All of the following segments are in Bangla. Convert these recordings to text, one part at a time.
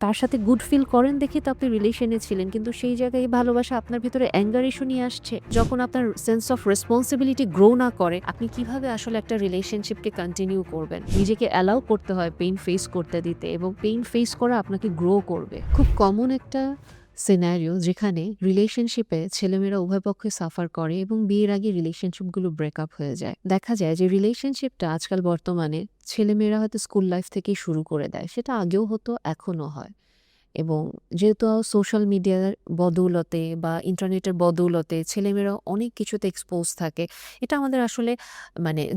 তার সাথে গুড ফিল করেন দেখে তো আপনি রিলেশনে ছিলেন। কিন্তু সেই জায়গায় এই ভালোবাসা আপনার ভেতরে অ্যাঙ্গার ইস্যু নিয়ে আসছে। যখন আপনার সেন্স অফ রেসপন্সিবিলিটি গ্রো না করে, আপনি কিভাবে আসলে একটা রিলেশনশিপকে কন্টিনিউ করবেন? নিজেকে অ্যালাউ করতে হয় পেইন ফেস করতে দিতে এবং পেইন ফেস করা আপনাকে গ্রো করবে। খুব কমন একটা সিনারিও যেখানে রিলেশনশিপে ছেলেমেয়েরা উভয় পক্ষে সাফার করে এবং বিয়ের আগে রিলেশনশিপগুলো ব্রেকআপ হয়ে যায়। দেখা যায় যে রিলেশনশিপটা আজকাল বর্তমানে ছেলেমেয়েরা হয়তো স্কুল লাইফ থেকেই শুরু করে দেয়। সেটা আগেও হতো, এখনো হয়। এবং যেহেতু সোশ্যাল মিডিয়ার বদৌলতে বা ইন্টারনেটের বদৌলতে ছেলেমেয়েরা অনেক কিছুতে এক্সপোজ থাকে। এটা আমাদের আসলে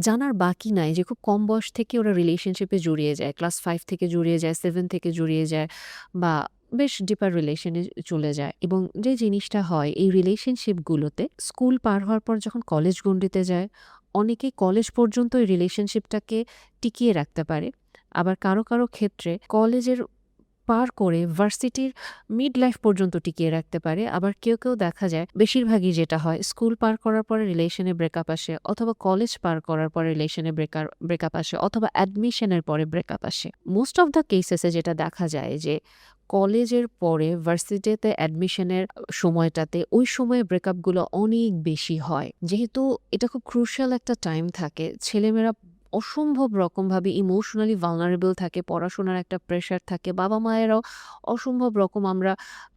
জানার বাকি নাই যে খুব কম বয়স থেকে ওরা রিলেশনশিপে জড়িয়ে যায়। ক্লাস 5 থেকে জড়িয়ে যায়, 7 থেকে জড়িয়ে যায় বা বেশ ডিপার রিলেশনে চলে যায়। এবং যে জিনিসটা হয় এই রিলেশনশিপগুলোতে স্কুল পার হওয়ার পর যখন কলেজ গণ্ডিতে যায়, অনেকেই কলেজ পর্যন্ত এই রিলেশনশিপটাকে টিকিয়ে রাখতে পারে। আবার কারো ক্ষেত্রে কলেজের পার করে ভার্সিটির মিড লাইফ পর্যন্ত টিকিয়ে রাখতে পারে। আবার কেউ দেখা যায় বেশিরভাগই যেটা হয় স্কুল পার করার পরে রিলেশনে ব্রেকআপ আসে অথবা কলেজ পার করার পরে রিলেশনে ব্রেকআপ আসে অথবা অ্যাডমিশনের পরে ব্রেকআপ আসে। মোস্ট অফ দ্য কেসেসে যেটা দেখা যায় যে কলেজের পরে ভার্সিটিতে অ্যাডমিশনের সময়টাতে ওই সময়ে ব্রেকআপগুলো অনেক বেশি হয়। যেহেতু এটা খুব ক্রুশিয়াল একটা টাইম থাকে, ছেলেমেয়েরা অসম্ভব রকমভাবে ইমোশনালি ভালনারেবল থাকে, পড়াশোনার একটা প্রেশার থাকে, বাবা-মায়েরাও অসম্ভব রকম আমরা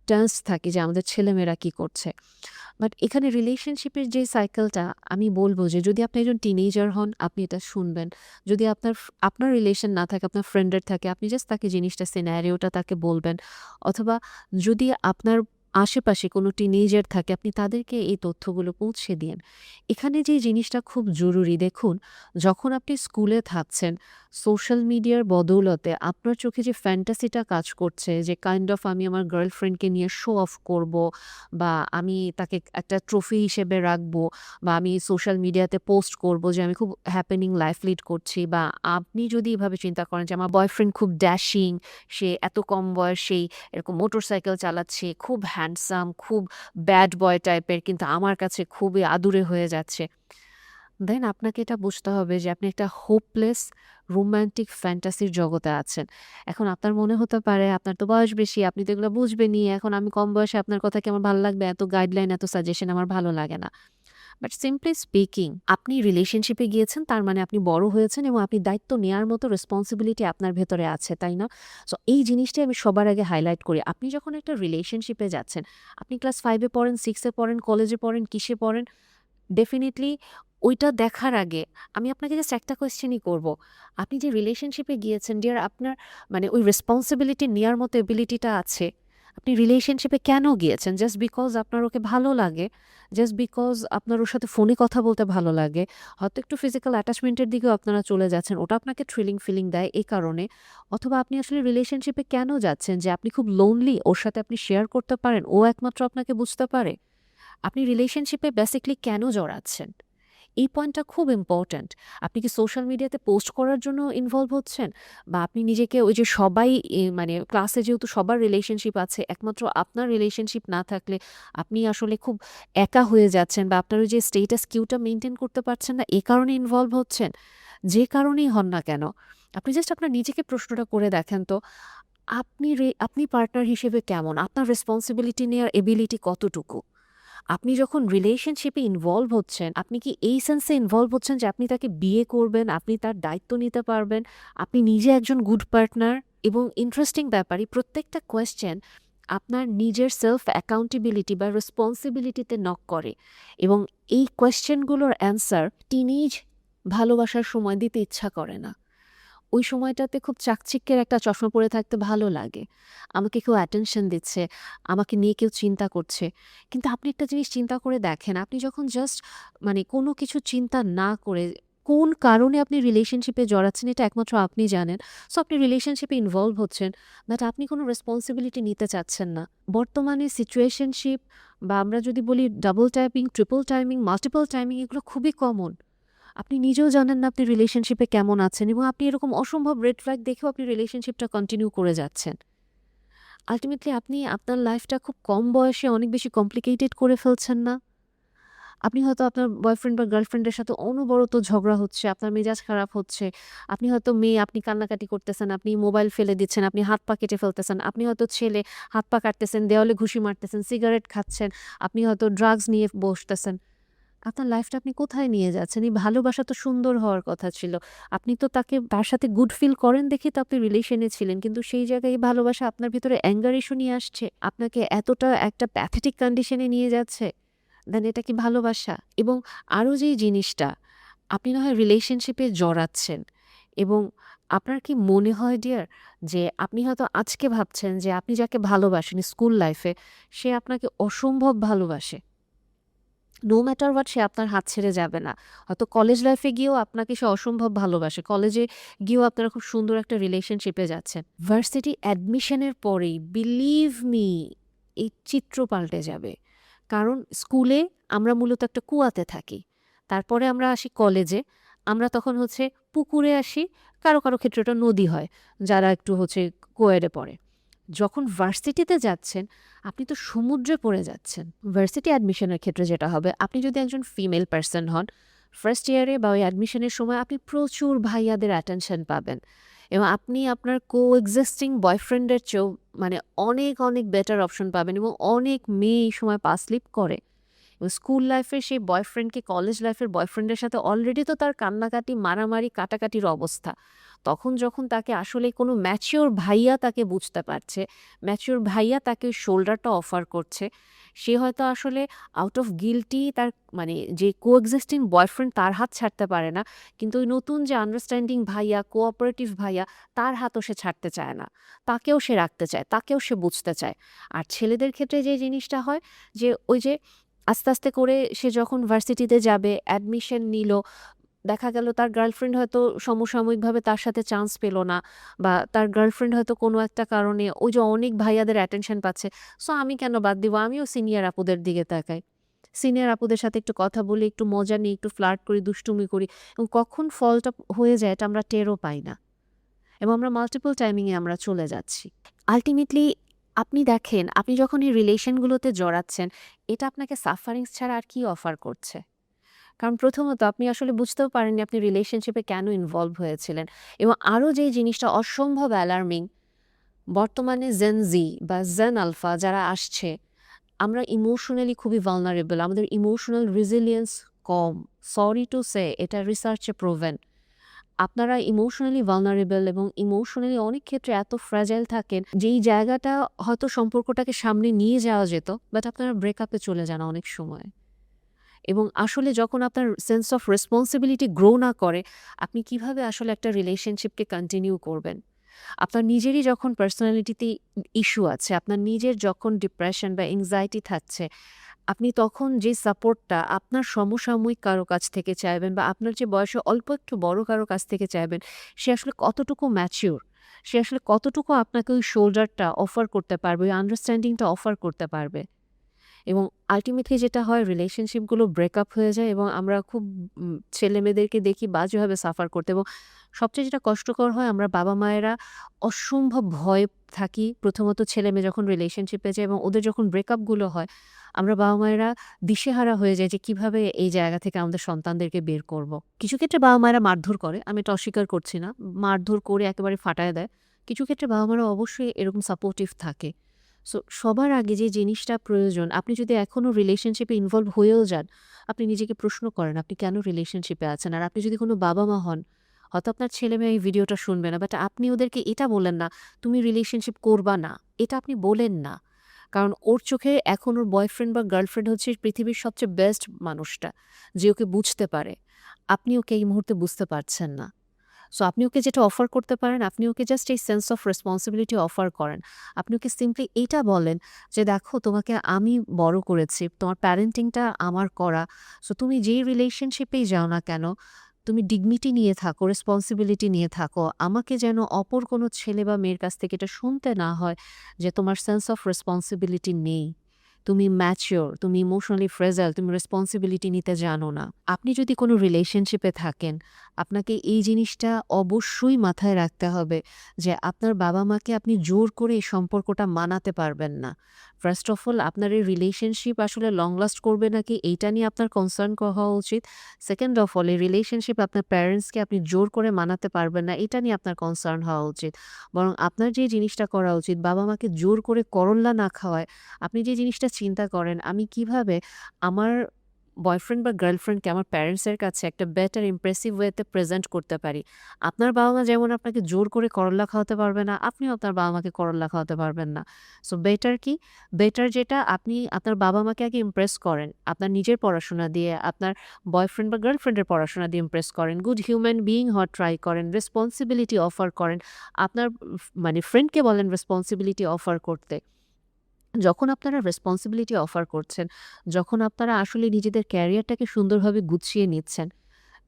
টেন্স থাকি যে আমাদের ছেলেমেয়েরা কি করছে। বাট এখানে রিলেশনশিপের যে সাইকেলটা আমি বলব যে যদি আপনি একজন টিনেজার হন, আপনি এটা শুনবেন। যদি আপনার রিলেশন না থাকে, আপনার ফ্রেন্ডের থাকে, আপনি জাস্ট তাকে জিনিসটা সিনারিওটা তাকে বলবেন। অথবা যদি আপনার আশেপাশে কোনো টিনেজার থাকে, আপনি তাদেরকে এই তথ্যগুলো পৌঁছে দিয়েন। এখানে যে জিনিসটা খুব জরুরি দেখুন, যখন আপনি স্কুলে থাকছেন, সোশ্যাল মিডিয়ার বদৌলতে আপনার চোখে যে ফ্যান্টাসিটা কাজ করছে যে কাইন্ড অফ আমি আমার গার্লফ্রেন্ডকে নিয়ে শো অফ করব বা আমি তাকে একটা ট্রফি হিসেবে রাখবো বা আমি সোশ্যাল মিডিয়াতে পোস্ট করব যে আমি খুব হ্যাপেনিং লাইফ লিড করছি, বা আপনি যদি এভাবে চিন্তা করেন যে আমার বয়ফ্রেন্ড খুব ড্যাশিং, সে এত কম বয়সেই এরকম মোটরসাইকেল চালাচ্ছে, খুব হ্যান্ডসাম, খুব ব্যাড বয় টাইপের, কিন্তু আমার কাছে খুবই আদুরে হয়ে যাচ্ছে, দেন আপনাকে এটা বুঝতে হবে যে আপনি একটা হোপলেস রোমান্টিক ফ্যান্টাসির জগতে আছেন। এখন আপনার মনে হতে পারে আপনার তো বয়স বেশি, আপনি তো এগুলো বুঝবেনই। এখন আমি কম বয়সে আপনার কথা কি আমার ভালো লাগবে? এত গাইডলাইন, এত সাজেশন আমার ভালো লাগে না। বাট সিম্পলি স্পিকিং, আপনি রিলেশনশিপে গিয়েছেন তার মানে আপনি বড় হয়েছেন এবং আপনি দায়িত্ব নেয়ার মতো রেসপন্সিবিলিটি আপনার ভেতরে আছে, তাই না? সো এই জিনিসটাই আমি সবার আগে হাইলাইট করি। আপনি যখন একটা রিলেশনশিপে যাচ্ছেন, আপনি ক্লাস 5 এ পড়েন, 6 এ পড়েন, কলেজে পড়েন, কিসে পড়েন, ডেফিনিটলি ওইটা দেখার আগে আমি আপনাকে জাস্ট একটা কোয়েশ্চেনই করব। আপনি যে রিলেশনশিপে গিয়েছেন, ডিয়ার, আপনার ওই রেসপন্সিবিলিটি নেয়ার মতো এবিলিটিটা আছে? আপনি রিলেশনশিপে কেন গিয়েছেন? জাস্ট বিকজ আপনার ওকে ভালো লাগে? জাস্ট বিকজ আপনার ওর সাথে ফোনে কথা বলতে ভালো লাগে? হয়তো একটু ফিজিক্যাল অ্যাটাচমেন্টের দিকেও আপনারা চলে যাচ্ছেন। ওটা আপনাকে থ্রিলিং ফিলিং দেয় এই কারণে। অথবা আপনি আসলে রিলেশনশিপে কেন যাচ্ছেন? যে আপনি খুব লোনলি, ওর সাথে আপনি শেয়ার করতে পারেন, ও একমাত্র আপনাকে বুঝতে পারে? আপনি রিলেশনশিপে বেসিক্যালি কেন জড়াচ্ছেন? এই পয়েন্টটা খুব ইম্পোর্ট্যান্ট। আপনি কি সোশ্যাল মিডিয়াতে পোস্ট করার জন্য ইনভলভ হচ্ছেন? বা আপনি নিজেকে ওই যে সবাই ক্লাসে যেহেতু সবার রিলেশনশিপ আছে, একমাত্র আপনার রিলেশনশিপ না থাকলে আপনি আসলে খুব একা হয়ে যাচ্ছেন বা আপনার ওই যে স্টেটাস কিউটা মেইনটেইন করতে পারছেন না, এ কারণে ইনভলভ হচ্ছেন? যে কারণেই হন না কেন, আপনি জাস্ট আপনার নিজেকে প্রশ্নটা করে দেখেন তো, আপনি পার্টনার হিসেবে কেমন? আপনার রেসপন্সিবিলিটি নেয়ার এবিলিটি কতটুকু? আপনি যখন রিলেশনশিপে ইনভলভ হচ্ছেন, আপনি কি এই সেন্সে ইনভলভ হচ্ছেন যে আপনি তাকে বিয়ে করবেন, আপনি তার দায়িত্ব নিতে পারবেন, আপনি নিজে একজন গুড পার্টনার? এবং ইন্টারেস্টিং ব্যাপারই, প্রত্যেকটা কোয়েশ্চেন আপনার নিজের সেলফ অ্যাকাউন্টেবিলিটি বা রেসপন্সিবিলিটিতে নক করে। এবং এই কোয়েশ্চেনগুলোর অ্যান্সার টিনেজ ভালোবাসার সময় দিতে ইচ্ছা করে না। ওই সময়টাতে খুব চাকচিক্যের একটা চশমা পরে থাকতে ভালো লাগে। আমাকে কেউ অ্যাটেনশন দিচ্ছে, আমাকে নিয়ে কেউ চিন্তা করছে। কিন্তু আপনি একটা জিনিস চিন্তা করে দেখেন, আপনি যখন জাস্ট কোনো কিছু চিন্তা না করে কোন কারণে আপনি রিলেশনশিপে জড়াচ্ছেন এটা একমাত্র আপনি জানেন। সো আপনি রিলেশনশিপে ইনভলভ হচ্ছেন, বাট আপনি কোনো রেসপন্সিবিলিটি নিতে চাচ্ছেন না। বর্তমানে সিচুয়েশনশিপ বা আমরা যদি বলি double typing, triple timing, multiple timing, এগুলো খুবই কমন। আপনি নিজেও জানেন না আপনি রিলেশনশিপে কেমন আছেন এবং আপনি এরকম অসম্ভব রেড ফ্ল্যাগ দেখেও আপনি রিলেশনশিপটা কন্টিনিউ করে যাচ্ছেন। আল্টিমেটলি আপনি আপনার লাইফটা খুব কম বয়সে অনেক বেশি কমপ্লিকেটেড করে ফেলছেন না? আপনি হয়তো আপনার বয়ফ্রেন্ড বা গার্লফ্রেন্ডের সাথে অনবরত ঝগড়া হচ্ছে, আপনার মেজাজ খারাপ হচ্ছে। আপনি হয়তো মেয়ে, আপনি কান্নাকাটি করতেছেন, আপনি মোবাইল ফেলে দিচ্ছেন, আপনি হাত পা কেটে ফেলতেছেন। আপনি হয়তো ছেলে, হাত পা কাটতেছেন, দেওয়ালে ঘুষি মারতেছেন, সিগারেট খাচ্ছেন, আপনি হয়তো ড্রাগস নিয়ে বসতেছেন। আপনার লাইফটা আপনি কোথায় নিয়ে যাচ্ছেন? এই ভালোবাসা তো সুন্দর হওয়ার কথা ছিল। আপনি তো তার সাথে গুড ফিল করেন দেখেই তো আপনি রিলেশনে ছিলেন। কিন্তু সেই জায়গায় এই ভালোবাসা আপনার ভিতরে অ্যাঙ্গার ইস্যু নিয়ে আসছে। আপনাকে এতটা একটা প্যাথেটিক কন্ডিশন এ নিয়ে যাচ্ছে। দেন এটা কি ভালোবাসা? এবং আরো যেই জিনিসটা, আপনি না হয় রিলেশনশিপে জড়াচ্ছেন এবং আপনার কি মনে হয় ডিয়ার যে আপনি হয়তো আজকে ভাবছেন যে আপনি যাকে ভালোবাসেন স্কুল লাইফে, সে আপনাকে অসম্ভব ভালোবাসে। নো ম্যাটার হোয়াট সে আপনার হাত ছেড়ে যাবে না। হয়তো কলেজ লাইফে গিয়েও আপনাকে সে অসম্ভব ভালোবাসে। কলেজে গিয়েও আপনারা খুব সুন্দর একটা রিলেশনশিপে যাচ্ছেন। ভার্সিটি অ্যাডমিশনের পরেই বিলিভ মি এই চিত্র পাল্টে যাবে। কারণ স্কুলে আমরা মূলত একটা কুয়াতে থাকি। তারপরে আমরা আসি কলেজে। আমরা তখন হচ্ছে পুকুরে আসি। কারো ক্ষেত্রে ওটা নদী হয়। যারা একটু হচ্ছে কোয়েডে পড়ে। যখন ভার্সিটিতে যাচ্ছেন, আপনি তো সমুদ্রে পড়ে যাচ্ছেন। ভার্সিটি অ্যাডমিশনের ক্ষেত্রে যেটা হবে, আপনি যদি একজন ফিমেল পারসন হন, ফার্স্ট ইয়ারে বা ওই অ্যাডমিশনের সময় আপনি প্রচুর ভাইয়াদের অ্যাটেনশন পাবেন এবং আপনি আপনার এক্সিস্টিং বয়ফ্রেন্ডের চেয়েও মানে অনেক বেটার অপশন পাবেন এবং অনেক মেয়ে এই সময় পা স্লিপ করে। এবং স্কুল লাইফের সেই বয়ফ্রেন্ডকে কলেজ লাইফের বয়ফ্রেন্ডের সাথে অলরেডি তো তার কান্নাকাটি, মারামারি, কাটাকাটির অবস্থা। তখন যখন তাকে আসলে কোনো ম্যাচিওর ভাইয়া তাকে বুঝতে পারছে, ম্যাচিওর ভাইয়া তাকে শোল্ডারটা অফার করছে, সে হয়তো আসলে আউট অফ গিল্টি তার মানে যে কোএক্সিস্টিং বয়ফ্রেন্ড তার হাত ছাড়তে পারে না। কিন্তু ওই নতুন যে আন্ডারস্ট্যান্ডিং ভাইয়া, কোঅপারেটিভ ভাইয়া, তার হাতও সে ছাড়তে চায় না। তাকেও সে রাখতে চায়, তাকেও সে বুঝতে চায়। আর ছেলেদের ক্ষেত্রে যে জিনিসটা হয় যে ওই যে আস্তে করে সে যখন ভার্সিটিতে যাবে, অ্যাডমিশন নিল, দেখা গেল তার গার্লফ্রেন্ড হয়তো সমসাময়িকভাবে তার সাথে চান্স পেল না বা তার গার্লফ্রেন্ড হয়তো কোনো একটা কারণে ওই যে অনেক ভাইয়াদের অ্যাটেনশন পাচ্ছে। সো আমি কেন বাদ দিব? আমিও সিনিয়র আপুদের দিকে তাকাই। সিনিয়র আপুদের সাথে একটু কথা বলি, একটু মজা নিই, একটু ফ্লার্ট করি, দুষ্টুমি করি এবং কখন ফলটা হয়ে যায় এটা আমরা টেরও পাই না। এবং আমরা মাল্টিপল টাইমিং এ আমরা চলে যাচ্ছি। আল্টিমেটলি আপনি দেখেন, আপনি যখন এই রিলেশনগুলোতে জড়াচ্ছেন, এটা আপনাকে সাফারিংস ছাড়া আর কি অফার করছে? কারণ প্রথমত আপনি আসলে বুঝতেও পারেননি আপনি রিলেশনশিপে কেন ইনভলভ হয়েছিলেন। এবং আরও যেই জিনিসটা অসম্ভব অ্যালার্মিং, বর্তমানে জেন জি বা জেন আলফা যারা আসছে, আমরা ইমোশনালি খুবই ভালনারেবল। আমাদের emotional resilience com. Sorry to say, এটা রিসার্চে প্রুভেন। আপনারা ইমোশনালি ভালনারেবল এবং ইমোশনালি অনেক ক্ষেত্রে এত ফ্র্যাজাইল থাকেন, যেই জায়গাটা হয়তো সম্পর্কটাকে সামনে নিয়ে যাওয়া যেত, বাট আপনারা ব্রেকআপে চলে যান অনেক সময়। এবং আসলে যখন আপনার সেন্স অফ রেসপন্সিবিলিটি গ্রো না করে, আপনি কিভাবে আসলে একটা রিলেশনশিপকে কন্টিনিউ করবেন? আপনার নিজেরই যখন পার্সোনালিটিতে ইস্যু আছে, আপনার নিজের যখন ডিপ্রেশন বা এংজাইটি থাকছে, আপনি তখন যে সাপোর্টটা আপনার সমসাময়িক কারো কাছ থেকে চাইবেন বা আপনার যে বয়সে অল্প একটু বড় কারো কাছ থেকে চাইবেন, সে আসলে কতটুকু ম্যাচিওর, সে আসলে কতটুকু আপনাকে ওই শোল্ডারটা অফার করতে পারবে, ওই আন্ডারস্ট্যান্ডিংটা অফার করতে পারবে। এবং আল্টিমেটলি যেটা হয়, রিলেশনশিপগুলো ব্রেকআপ হয়ে যায় এবং আমরা খুব ছেলেমেয়েদেরকে দেখি বাজেভাবে সাফার করতে। এবং সবচেয়ে যেটা কষ্টকর হয়, আমরা বাবা-মায়েরা অসম্ভব ভয় থাকি প্রথমত ছেলেমেয়ে যখন রিলেশনশিপে যায় এবং ওদের যখন ব্রেকআপগুলো হয়, আমরা বাবা-মায়েরা দিশেহারা হয়ে যাই যে কিভাবে এই জায়গা থেকে আমাদের সন্তানদেরকে বের করব। কিছু ক্ষেত্রে বাবা-মায়েরা মারধর করে, আমি এটা অস্বীকার করছি না। মারধর করে একেবারে ফাটায় দেয়। কিছু ক্ষেত্রে বাবা-মারা অবশ্যই এরকম সাপোর্টিভ থাকে। সো সবার আগে যে জিনিসটা প্রয়োজন, আপনি যদি এখনো রিলেশনশিপে ইনভলভ হয়েও যান, আপনি নিজেকে প্রশ্ন করেন আপনি কেন রিলেশনশিপে আছেন? আর আপনি যদি কোনো বাবা-মা হন, হয়তো আপনার ছেলে-মেয়ে এই ভিডিওটা শুনবে না, বাট আপনি ওদেরকে এটা বললেন না, "তুমি রিলেশনশিপ করবা না।" এটা আপনি বলেন না। কারণ ওর চোখে এখন ওর বয়ফ্রেন্ড বা গার্লফ্রেন্ড হচ্ছে পৃথিবীর সবচেয়ে বেস্ট মানুষটা, যে ওকে বুঝতে পারে। আপনি ওকে এই মুহূর্তে বুঝতে পারছেন না। সো আপনি ওকে যেটা অফার করতে পারেন, আপনি ওকে জাস্ট এই সেন্স অফ রেসপন্সিবিলিটি অফার করেন। আপনি ওকে সিম্পলি এইটা বলেন যে, "দেখো, তোমাকে আমি বড় করেছি। তোমার প্যারেন্টিংটা আমার করা। সো তুমি যেই রিলেশনশিপেই যাও না কেন, তুমি ডিগনিটি নিয়ে থাকো, রেসপন্সিবিলিটি নিয়ে থাকো। আমাকে যেন অপর কোনো ছেলে বা মেয়ের কাছ থেকে এটা শুনতে না হয় যে তোমার সেন্স অফ রেসপন্সিবিলিটি নেই। তুমি ম্যাচিওর, তুমি ইমোশনালি ফ্রেজাইল, তুমি রেসপন্সিবিলিটি নিতে জানো না। আপনি যদি কোনো রিলেশনশিপে থাকেন, আপনাকে এই জিনিসটা অবশ্যই মাথায় রাখতে হবে যে আপনার বাবা-মাকে আপনি জোর করে এই সম্পর্কটা মানাতে পারবেন না। ফার্স্ট অফ অল আপনার এই রিলেশনশিপ আসলে লং লাস্ট করবে নাকি এইটা নিয়ে আপনার কনসার্ন হওয়া উচিত। সেকেন্ড অফ অল এই রিলেশনশিপ আপনার প্যারেন্টসকে আপনি জোর করে মানাতে পারবেন না, এটা নিয়ে আপনার কনসার্ন হওয়া উচিত। বরং আপনার যে জিনিসটা করা উচিত, বাবা-মাকে জোর করে করল্লা না খাওয়ায় আপনি যে জিনিসটা চিন্তা করেন, আমি কিভাবে আমার বয়ফ্রেন্ড বা গার্লফ্রেন্ডকে আমার প্যারেন্টসের কাছে একটা বেটার ইমপ্রেসিভ ওয়েতে প্রেজেন্ট করতে পারি। আপনার বাবা-মা যেমন আপনাকে জোর করে করল্লা খাওয়াতে পারবে না, আপনিও আপনার বাবা-মাকে করল্লা খাওয়াতে পারবেন না। সো বেটার কি? বেটার যেটা আপনি আপনার বাবা-মাকে আগে ইমপ্রেস করেন। আপনার নিজের পড়াশোনা দিয়ে, আপনার বয়ফ্রেন্ড বা গার্লফ্রেন্ডের পড়াশোনা দিয়ে ইমপ্রেস করেন। গুড হিউম্যান বিইং হওয়ার ট্রাই করেন। রেসপন্সিবিলিটি অফার করেন। আপনার মানে ফ্রেন্ডকে বলেন রেসপন্সিবিলিটি অফার করতে। যখন আপনারা রেসপন্সিবিলিটি অফার করছেন, যখন আপনারা আসলে নিজেদের ক্যারিয়ারটাকে সুন্দরভাবে গুছিয়ে নিচ্ছেন,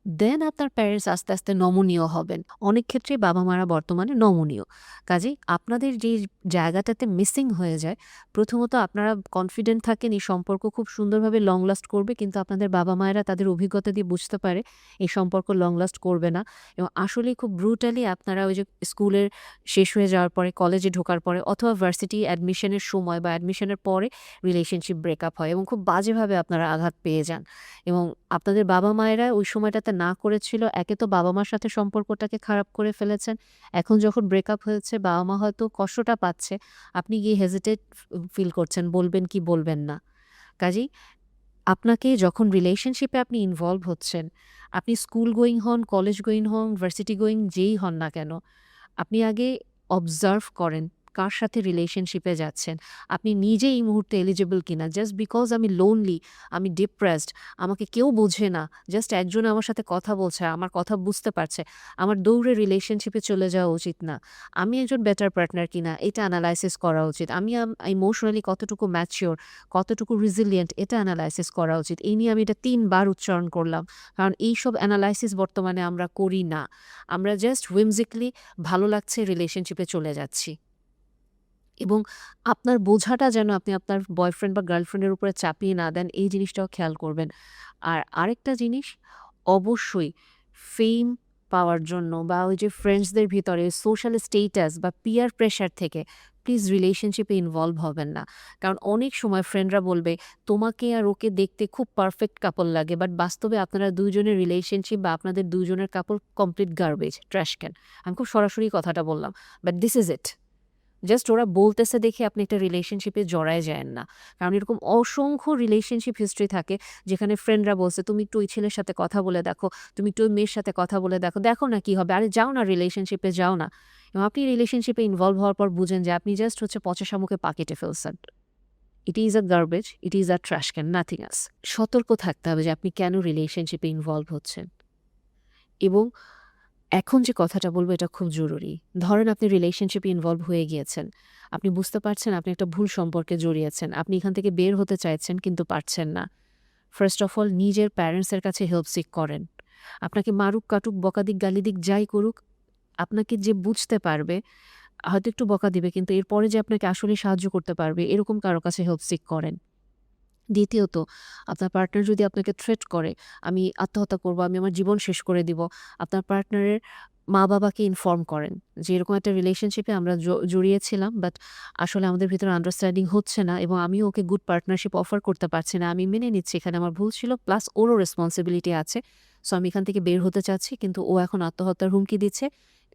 দেন আপনার প্যারেন্টস আস্তে, আস্তে নমনীয় হবেন। অনেক ক্ষেত্রেই বাবা-মারা বর্তমানে নমনীয়। কাজেই আপনাদের যেই জায়গাটাতে মিসিং হয়ে যায়, প্রথমত আপনারা কনফিডেন্ট থাকেন এই সম্পর্ক খুব সুন্দরভাবে লং লাস্ট করবে, কিন্তু আপনাদের বাবা-মায়েরা তাদের অভিজ্ঞতা দিয়ে বুঝতে পারে এই সম্পর্ক লং লাস্ট করবে না এবং আসলেই খুব ব্রুটালি আপনারা ওই যে স্কুলের শেষ হয়ে যাওয়ার পরে, কলেজে ঢোকার পরে অথবা ভার্সিটি অ্যাডমিশনের সময় বা অ্যাডমিশনের পরে রিলেশনশিপ ব্রেকআপ হয় এবং খুব বাজেভাবে আপনারা আঘাত পেয়ে যান। এবং আপনাদের বাবা-মায়েরা ওই সময়টাতে না করেছিল, একে তো বাবা-মার সাথে সম্পর্কটাকে খারাপ করে ফেলেছেন। এখন যখন ব্রেকআপ হয়েছে, বাবা-মা হয়তো কষ্টটা পাচ্ছে। আপনি গিয়ে হেজিটেট ফিল করছেন, বলবেন কি বলবেন না। কাজেই আপনাকে যখন রিলেশনশিপে আপনি ইনভলভ হচ্ছেন, আপনি স্কুল গোয়িং হন, কলেজ গোয়িং হন, ভার্সিটি গোয়িং যেই হন না কেন, আপনি আগে অবজার্ভ করেন কার সাথে রিলেশনশিপে যাচ্ছেন। আপনি নিজে এই মুহূর্তে এলিজিবল কিনা। জাস্ট বিকজ আমি লোনলি, আমি ডিপ্রেসড, আমাকে কেউ বোঝে না, জাস্ট একজন আমার সাথে কথা বলছে, আমার কথা বুঝতে পারছে, আমার দৌড়ে রিলেশনশিপে চলে যাওয়া উচিত না। আমি একজন বেটার পার্টনার কিনা এটা অ্যানালাইসিস করা উচিত। আমি ইমোশনালি কতটুকু ম্যাচিওর, কতটুকু রিজিলিয়েন্ট এটা অ্যানালাইসিস করা উচিত। এই নিয়ে আমি এটা ৩ বার উচ্চারণ করলাম। কারণ এইসব অ্যানালাইসিস বর্তমানে আমরা করি না। আমরা জাস্ট whimsically ভালো লাগছে রিলেশনশিপে চলে যাচ্ছি। এবং আপনার বোঝাটা যেন আপনি আপনার বয়ফ্রেন্ড বা গার্লফ্রেন্ডের উপরে চাপিয়ে না দেন, এই জিনিসটাও খেয়াল করবেন। আর আরেকটা জিনিস, অবশ্যই ফেম পাওয়ার জন্য বা ওই যে ফ্রেন্ডসদের ভিতরে সোশ্যাল স্টেটাস বা পিয়ার প্রেশার থেকে প্লিজ রিলেশনশিপে ইনভলভ হবেন না। কারণ অনেক সময় ফ্রেন্ডরা বলবে তোমাকে আর ওকে দেখতে খুব পারফেক্ট কাপল লাগে, বাট বাস্তবে আপনারা দুইজনের রিলেশনশিপ বা আপনাদের দুজনের কাপল কমপ্লিট গার্বেজ, ট্র্যাশ ক্যান। আমি খুব সরাসরি কথাটা বললাম, but this is it. Just ওরা বলতেছে দেখে আপনি একটা রিলেশনশিপে জড়ায় যায়েন না। কারণ এরকম অসংখ্য রিলেশনশিপ হিস্ট্রি থাকে যেখানে ফ্রেন্ডরা বলছে তুমি একটু ওই ছেলের সাথে কথা বলে দেখো, তুমি একটু ওই মেয়ের সাথে কথা বলে দেখো, দেখো না কি হবে, আরে যাও না রিলেশনশিপে, যাও না। এবং আপনি রিলেশনশিপে ইনভলভ হওয়ার পর বুঝেন যে আপনি জাস্ট হচ্ছে পচা শামুকে পা কেটে ফেলছেন। It is a garbage, it is a trash can, nothing else. সতর্ক থাকতে হবে যে আপনি কেন রিলেশনশিপে ইনভলভ হচ্ছেন। এবং এখন যে কথাটা বলবো এটা খুব জরুরি। ধরেন আপনি রিলেশনশিপে ইনভলভ হয়ে গিয়েছেন। আপনি বুঝতে পারছেন আপনি একটা ভুল সম্পর্কে জড়িয়েছেন। আপনি এখান থেকে বের হতে চাইছেন কিন্তু পারছেন না। ফার্স্ট অফ অল নিজের প্যারেন্টসের কাছে হেল্প সিক করেন। আপনাকে মারুক, কাটুক, বকা দিক, গালি দিক, যাই করুক, আপনাকে যে বুঝতে পারবে, হয়তো একটু বকা দিবে কিন্তু এরপরে যে আপনাকে আসলে সাহায্য করতে পারবে এরকম কারো কাছে হেল্প সিক করেন। দ্বিতীয়ত, আপনার পার্টনার যদি আপনাকে থ্রেট করে, আমি আত্মহত্যা করব, আমি আমার জীবন শেষ করে দিব, আপনার পার্টনারের মা-বাবাকে ইনফর্ম করেন যে এরকম একটা রিলেশনশিপে আমরা জড়িয়েছিলাম, বাট আসলে আমাদের ভিতরে আন্ডারস্ট্যান্ডিং হচ্ছে না এবং আমিও ওকে গুড পার্টনারশিপ অফার করতে পারছি না। আমি মেনে নিচ্ছি এখানে আমার ভুল ছিল, প্লাস ওরও রেসপন্সিবিলিটি আছে। সো আমি এখান থেকে বের হতে চাচ্ছি, কিন্তু ও এখন আত্মহত্যার হুমকি দিচ্ছে।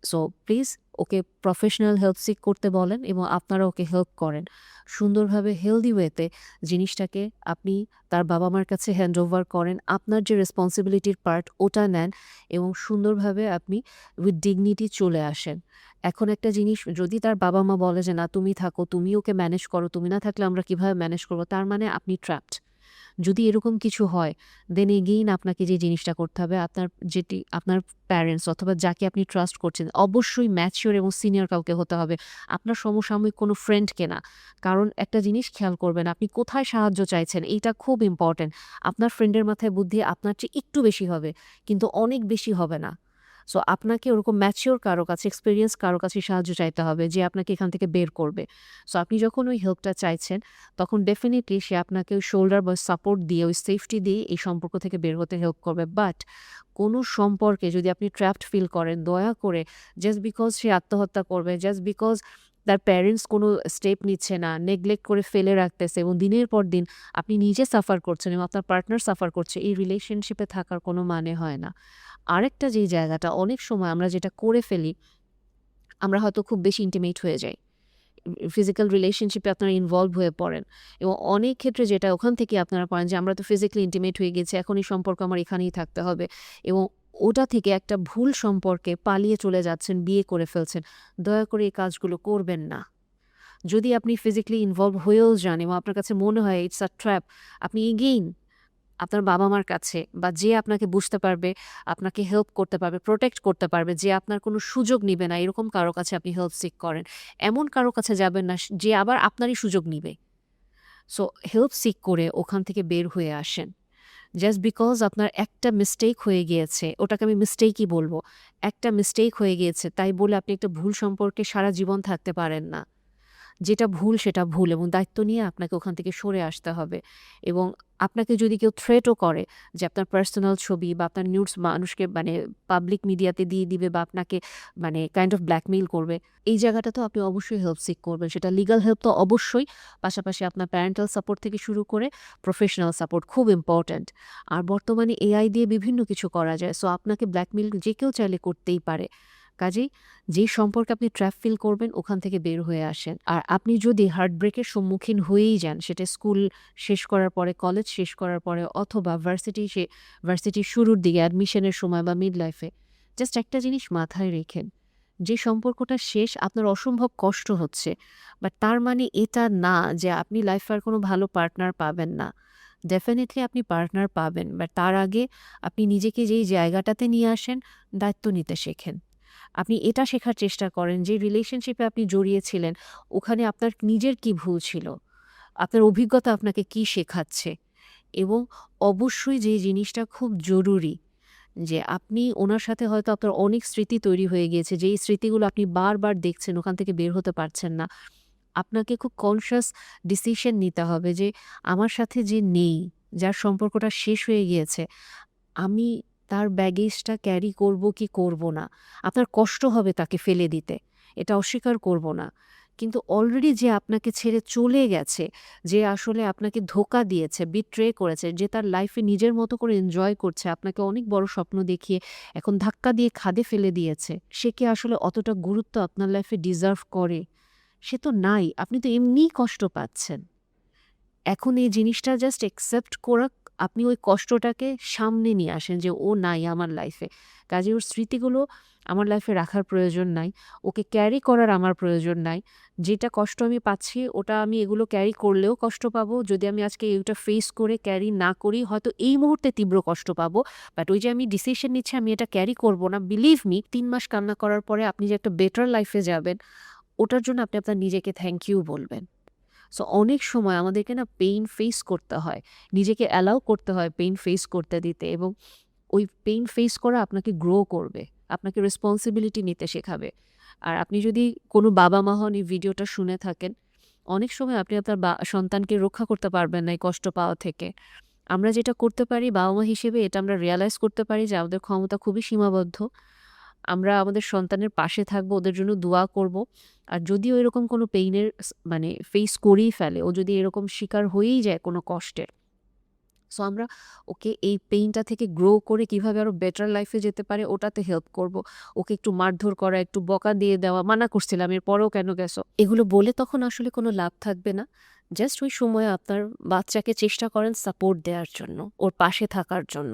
সো প্লিজ ওকে প্রফেশনাল হেল্প সিক করতে বলেন এবং আপনারা ওকে হেল্প করেন। সুন্দরভাবে হেলদি ওয়েতে জিনিসটাকে আপনি তার বাবা-মার কাছে হ্যান্ড ওভার করেন। আপনার যে রেসপন্সিবিলিটির পার্ট ওটা নেন এবং সুন্দরভাবে আপনি উইথ ডিগনিটি চলে আসেন। এখন একটা জিনিস, যদি তার বাবা-মা বলে যে না তুমি থাকো, তুমি ওকে ম্যানেজ করো, তুমি না থাকলে আমরা কিভাবে ম্যানেজ করব, তার মানে আপনি ট্র্যাপড। যদি এরকম কিছু হয়, দেন এগেইন আপনাকে যে জিনিসটা করতে হবে, আপনার প্যারেন্টস অথবা যাকে আপনি ট্রাস্ট করছেন অবশ্যই ম্যাচিওর এবং সিনিয়র কাউকে হতে হবে। আপনার সমসাময়িক কোনো ফ্রেন্ডকে না। কারণ একটা জিনিস খেয়াল করবেন, আপনি কোথায় সাহায্য চাইছেন এইটা খুব ইম্পর্টেন্ট। আপনার ফ্রেন্ডের মাথায় বুদ্ধি আপনার চেয়ে একটু বেশি হবে, কিন্তু অনেক বেশি হবে না। সো আপনাকে ওরকম ম্যাচিওর কারো কাছে, এক্সপেরিয়েন্স কারো কাছে সাহায্য চাইতে হবে যে আপনাকে এখান থেকে বের করবে। সো আপনি যখন ওই হেল্পটা চাইছেন, তখন ডেফিনিটলি সে আপনাকে ওই শোল্ডার বা সাপোর্ট দিয়ে, ওই সেফটি দিয়ে এই সম্পর্ক থেকে বের হতে হেল্প করবে। বাট কোনো সম্পর্কে যদি আপনি ট্র্যাপড ফিল করেন, দয়া করে জাস্ট বিকজ সে আত্মহত্যা করবে, জাস্ট বিকজ তার প্যারেন্টস কোনো স্টেপ নিচ্ছে না, নেগলেক্ট করে ফেলে রাখতেছে এবং দিনের পর দিন আপনি নিজে সাফার করছেন এবং আপনার পার্টনার সাফার করছে, এই রিলেশনশিপে থাকার কোনো মানে হয় না। আরেকটা যেই জায়গাটা অনেক সময় আমরা যেটা করে ফেলি, আমরা হয়তো খুব বেশি ইন্টিমেট হয়ে যাই। ফিজিক্যাল রিলেশনশিপে আপনারা ইনভলভ হয়ে পড়েন এবং অনেক ক্ষেত্রে যেটা ওখান থেকে আপনারা পারেন যে আমরা তো ফিজিক্যালি ইন্টিমেট হয়ে গেছি, এখন এই সম্পর্ক আমার এখানেই থাকতে হবে এবং ওটা থেকে একটা ভুল সম্পর্কে পালিয়ে চলে যাচ্ছেন, বিয়ে করে ফেলছেন। দয়া করে এই কাজগুলো করবেন না। যদি আপনি ফিজিক্যালি ইনভলভ হয়েও যান এবং আপনার কাছে মনে হয় ইটস আ ট্র্যাপ, আপনি এগেইন আপনার বাবা-মার কাছে বা যে আপনাকে বুঝতে পারবে, আপনাকে হেল্প করতে পারবে, প্রোটেক্ট করতে পারবে, যে আপনার কোনো সুযোগ নিবে না, এরকম কারো কাছে আপনি হেল্প সিক করেন। এমন কারো কাছে যাবেন না যে আবার আপনারই সুযোগ নিবে। সো হেল্প সিক করে ওখান থেকে বের হয়ে আসেন। জাস্ট বিকজ আপনার একটা মিস্টেক হয়ে গিয়েছে, ওটাকে আমি মিস্টেকই বলব। একটা মিস্টেক হয়ে গিয়েছে তাই বলে আপনি একটা ভুল সম্পর্কে সারা জীবন থাকতে পারেন না। যেটা ভুল সেটা ভুল এবং দায়িত্ব নিয়ে আপনাকে ওখান থেকে সরে আসতে হবে। এবং আপনাকে যদি কেউ থ্রেটও করে যে আপনার পার্সোনাল ছবি বা আপনার নিউডস মানুষকে মানে পাবলিক মিডিয়াতে দিয়ে দিবে বা আপনাকে মানে কাইন্ড অফ ব্ল্যাকমেইল করবে, এই জায়গাটাতেও আপনি অবশ্যই হেল্প সিক করবেন। সেটা লিগাল হেল্প তো অবশ্যই, পাশাপাশি আপনার প্যারেন্টাল সাপোর্ট থেকে শুরু করে প্রফেশনাল সাপোর্ট খুব ইম্পর্ট্যান্ট। আর বর্তমানে এআই দিয়ে বিভিন্ন কিছু করা যায়। সো আপনাকে ব্ল্যাকমেইল যে কেউ চাইলে করতেই পারে। কাজেই যে সম্পর্কে আপনি ট্র্যাপ ফিল করবেন ওখান থেকে বের হয়ে আসেন। আর আপনি যদি হার্টব্রেকের সম্মুখীন হয়েই যান, সেটা স্কুল শেষ করার পরে, কলেজ শেষ করার পরে অথবা ভার্সিটির শুরুর দিকে অ্যাডমিশনের সময় বা মিড লাইফে, জাস্ট একটা জিনিস মাথায় রেখেন, যে সম্পর্কটা শেষ আপনার অসম্ভব কষ্ট হচ্ছে, বাট তার মানে এটা না যে আপনি লাইফে আর কোনো ভালো পার্টনার পাবেন না। ডেফিনিটলি আপনি পার্টনার পাবেন, বাট তার আগে আপনি নিজেকে যেই জায়গাটাতে নিয়ে আসেন, দায়িত্ব নিতে শেখেন। আপনি এটা শেখার চেষ্টা করেন যে রিলেশনশিপে আপনি জড়িয়েছিলেন, ওখানে আপনার নিজের কি ভুল ছিল, আপনার অভিজ্ঞতা আপনাকে কি শেখাচ্ছে। এবং অবশ্যই যে জিনিসটা খুব জরুরি, যে আপনি ওনার সাথে হয়তো আপনার অনেক স্মৃতি তৈরি হয়ে গিয়েছে, যেই স্মৃতিগুলো আপনি বারবার দেখছেন, ওখান থেকে বের হতে পারছেন না। আপনাকে খুব কনশাস ডিসিশন নিতে হবে যে আমার সাথে যে নেই, যার সম্পর্কটা শেষ হয়ে গিয়েছে, আমি তার ব্যাগেজটা ক্যারি করব কি করব না। আপনার কষ্ট হবে তাকে ফেলে দিতে, এটা অস্বীকার করব না। কিন্তু অলরেডি যে আপনাকে ছেড়ে চলে গেছে, যে আসলে আপনাকে ধোঁকা দিয়েছে, বিট্রে করেছে, যে তার লাইফে নিজের মতো করে এনজয় করছে, আপনাকে অনেক বড় স্বপ্ন দেখিয়ে এখন ধাক্কা দিয়ে খাদে ফেলে দিয়েছে, সে কি আসলে অতটা গুরুত্ব আপনার লাইফে ডিজার্ভ করে? সে তো নাই, আপনি তো এমনিই কষ্ট পাচ্ছেন। এখন এই জিনিসটা জাস্ট অ্যাকসেপ্ট করা, আপনি ওই কষ্টটাকে সামনে নিয়ে আসেন যে ও নাই আমার লাইফে। কাজেই ওর স্মৃতিগুলো আমার লাইফে রাখার প্রয়োজন নাই। ওকে ক্যারি করার আমার প্রয়োজন নাই। যেটা কষ্ট আমি পাচ্ছি ওটা আমি এগুলো ক্যারি করলেও কষ্ট পাবো। যদি আমি আজকে এইটা ফেস করে ক্যারি না করি, হয়তো এই মুহূর্তে তীব্র কষ্ট পাবো। বাট ওই যে আমি ডিসিশন নিচ্ছি আমি এটা ক্যারি করব না, বিলিভ মি ৩ মাস কান্না করার পরে আপনি যে একটা বেটার লাইফে যাবেন, ওটার জন্য আপনি আপনার নিজেকে থ্যাংক ইউ বলবেন। সো অনেক সময় আমাদেরকে না পেইন ফেস করতে হয়, নিজেকে অ্যালাউ করতে হয় পেইন ফেস করতে দিতে, এবং ওই পেইন ফেস করা আপনাকে গ্রো করবে, আপনাকে রেসপন্সিবিলিটি নিতে শেখাবে। আর আপনি যদি কোনো বাবা মা হন, এই ভিডিওটা শুনে থাকেন, অনেক সময় আপনি আপনার সন্তানকে রক্ষা করতে পারবেন না এই কষ্ট পাওয়া থেকে। আমরা যেটা করতে পারি বাবা মা হিসেবে, এটা আমরা রিয়ালাইজ করতে পারি যে আমাদের ক্ষমতা খুবই সীমাবদ্ধ। আমরা আমাদের সন্তানের পাশে থাকবো, ওদের জন্য দোয়া করব। আর যদিও এরকম কোনো পেইনের মানে ফেস করেই ফেলে, ও যদি এরকম শিকার হয়েই যায় কোনো কষ্টের, সো আমরা ওকে এই পেইনটা থেকে গ্রো করে কিভাবে আরো বেটার লাইফে যেতে পারে ওটাতে হেল্প করব। ওকে একটু মারধর করা, একটু বকা দিয়ে দেওয়া, মানা করছিলাম এরপরেও কেন গেছো, এগুলো বলে তখন আসলে কোনো লাভ থাকবে না। জাস্ট ওই সময় আপনার বাচ্চাকে চেষ্টা করেন সাপোর্ট দেওয়ার জন্য, ওর পাশে থাকার জন্য।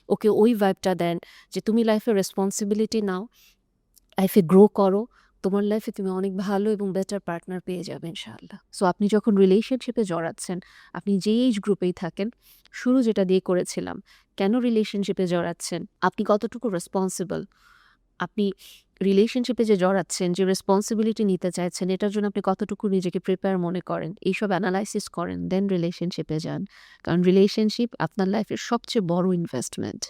ওকে ওই ভাইবটা দেন যে তুমি লাইফে রেসপন্সিবিলিটি নাও, লাইফে গ্রো করো, তোমার লাইফে তুমি অনেক ভালো এবং বেটার পার্টনার পেয়ে যাবে ইনশাআল্লাহ। সো আপনি যখন রিলেশনশিপে জড়াচ্ছেন, আপনি যে এজ গ্রুপেই থাকেন, শুরু যেটা দিয়ে করেছিলাম, কেন রিলেশনশিপে জড়াচ্ছেন, আপনি কতটুকু রেসপন্সিবল, আপনি রিলেশনশিপে যে জড়াচ্ছেন, যে রেসপন্সিবিলিটি নিতে চাইছেন, এটার জন্য আপনি কতটুকু নিজেকে প্রিপেয়ার মনে করেন, এইসব অ্যানালাইসিস করেন, দেন রিলেশনশিপে যান। কারণ রিলেশনশিপ আপনার লাইফের সবচেয়ে বড় ইনভেস্টমেন্ট।